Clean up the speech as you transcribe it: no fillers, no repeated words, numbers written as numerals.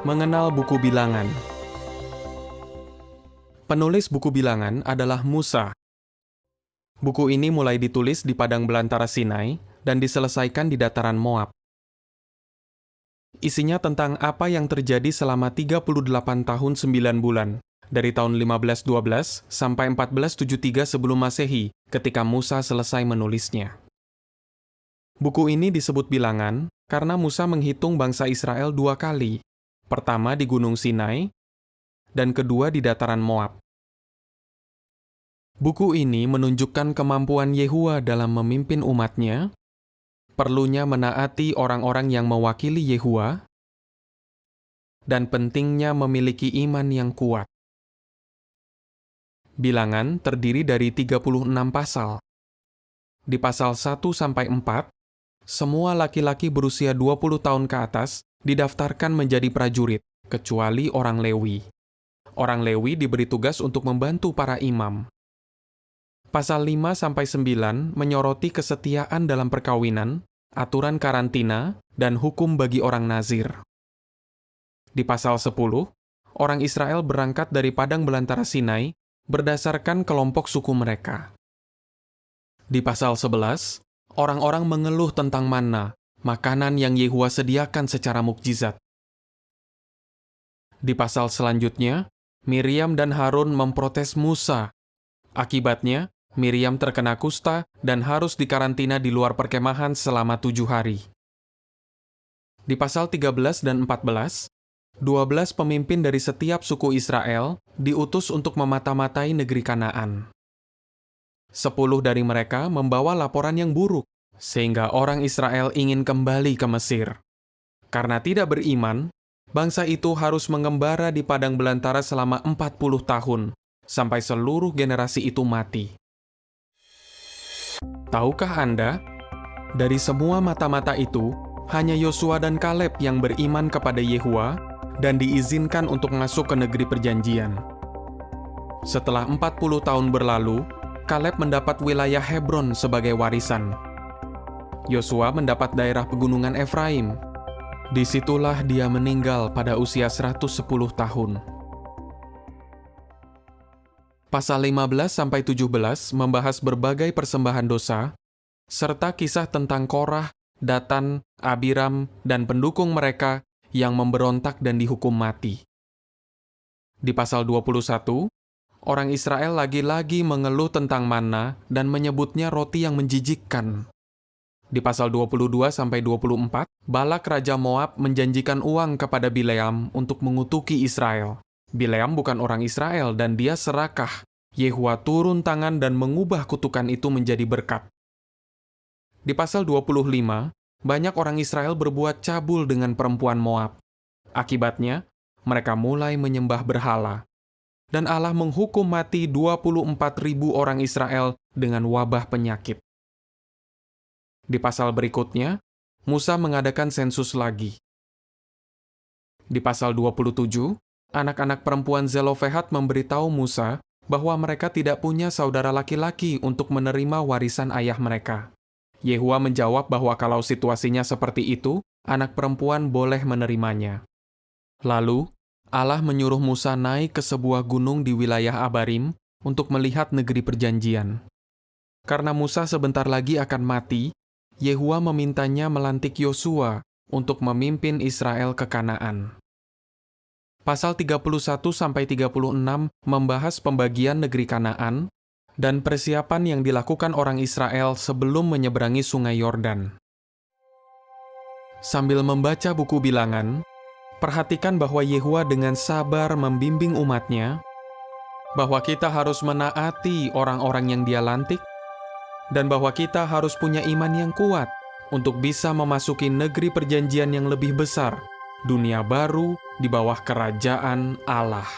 Mengenal buku bilangan. Penulis buku bilangan adalah Musa. Buku ini mulai ditulis di padang belantara Sinai dan diselesaikan di dataran Moab. Isinya tentang apa yang terjadi selama 38 tahun 9 bulan, dari tahun 1512 sampai 1473 sebelum Masehi, ketika Musa selesai menulisnya. Buku ini disebut bilangan karena Musa menghitung bangsa Israel 2 kali, pertama di Gunung Sinai, dan kedua di dataran Moab. Buku ini menunjukkan kemampuan Yehua dalam memimpin umatnya, perlunya menaati orang-orang yang mewakili Yehua, dan pentingnya memiliki iman yang kuat. Bilangan terdiri dari 36 pasal. Di pasal 1-4, semua laki-laki berusia 20 tahun ke atas didaftarkan menjadi prajurit, kecuali orang Lewi. Orang Lewi diberi tugas untuk membantu para imam. Pasal 5-9 menyoroti kesetiaan dalam perkawinan, aturan karantina, dan hukum bagi orang Nazir. Di pasal 10, orang Israel berangkat dari padang belantara Sinai berdasarkan kelompok suku mereka. Di pasal 11, orang-orang mengeluh tentang manna, makanan yang Yehua sediakan secara mukjizat. Di pasal selanjutnya, Miriam dan Harun memprotes Musa. Akibatnya, Miriam terkena kusta dan harus dikarantina di luar perkemahan selama 7 hari. Di pasal 13 dan 14, 12 pemimpin dari setiap suku Israel diutus untuk memata-matai negeri Kanaan. 10 dari mereka membawa laporan yang buruk, sehingga orang Israel ingin kembali ke Mesir. Karena tidak beriman, bangsa itu harus mengembara di padang belantara selama 40 tahun, sampai seluruh generasi itu mati. Tahukah Anda, dari semua mata-mata itu, hanya Yosua dan Kaleb yang beriman kepada Yehua dan diizinkan untuk masuk ke negeri perjanjian. Setelah 40 tahun berlalu, Kaleb mendapat wilayah Hebron sebagai warisan. Yosua mendapat daerah pegunungan Efraim. Disitulah dia meninggal pada usia 110 tahun. Pasal 15-17 membahas berbagai persembahan dosa, serta kisah tentang Korah, Datan, Abiram, dan pendukung mereka yang memberontak dan dihukum mati. Di pasal 21, orang Israel lagi-lagi mengeluh tentang manna dan menyebutnya roti yang menjijikkan. Di pasal 22-24, Balak Raja Moab menjanjikan uang kepada Bileam untuk mengutuki Israel. Bileam bukan orang Israel dan dia serakah. Yehua turun tangan dan mengubah kutukan itu menjadi berkat. Di pasal 25, banyak orang Israel berbuat cabul dengan perempuan Moab. Akibatnya, mereka mulai menyembah berhala. Dan Allah menghukum mati 24.000 orang Israel dengan wabah penyakit. Di pasal berikutnya, Musa mengadakan sensus lagi. Di pasal 27, anak-anak perempuan Zelofehad memberitahu Musa bahwa mereka tidak punya saudara laki-laki untuk menerima warisan ayah mereka. Yehua menjawab bahwa kalau situasinya seperti itu, anak perempuan boleh menerimanya. Lalu, Allah menyuruh Musa naik ke sebuah gunung di wilayah Abarim untuk melihat negeri perjanjian. Karena Musa sebentar lagi akan mati, Yehua memintanya melantik Yosua untuk memimpin Israel ke Kanaan. Pasal 31-36 membahas pembagian negeri Kanaan dan persiapan yang dilakukan orang Israel sebelum menyeberangi Sungai Yordan. Sambil membaca buku bilangan, perhatikan bahwa Yehua dengan sabar membimbing umatnya, bahwa kita harus menaati orang-orang yang dia lantik, dan bahwa kita harus punya iman yang kuat untuk bisa memasuki negeri perjanjian yang lebih besar, dunia baru di bawah kerajaan Allah.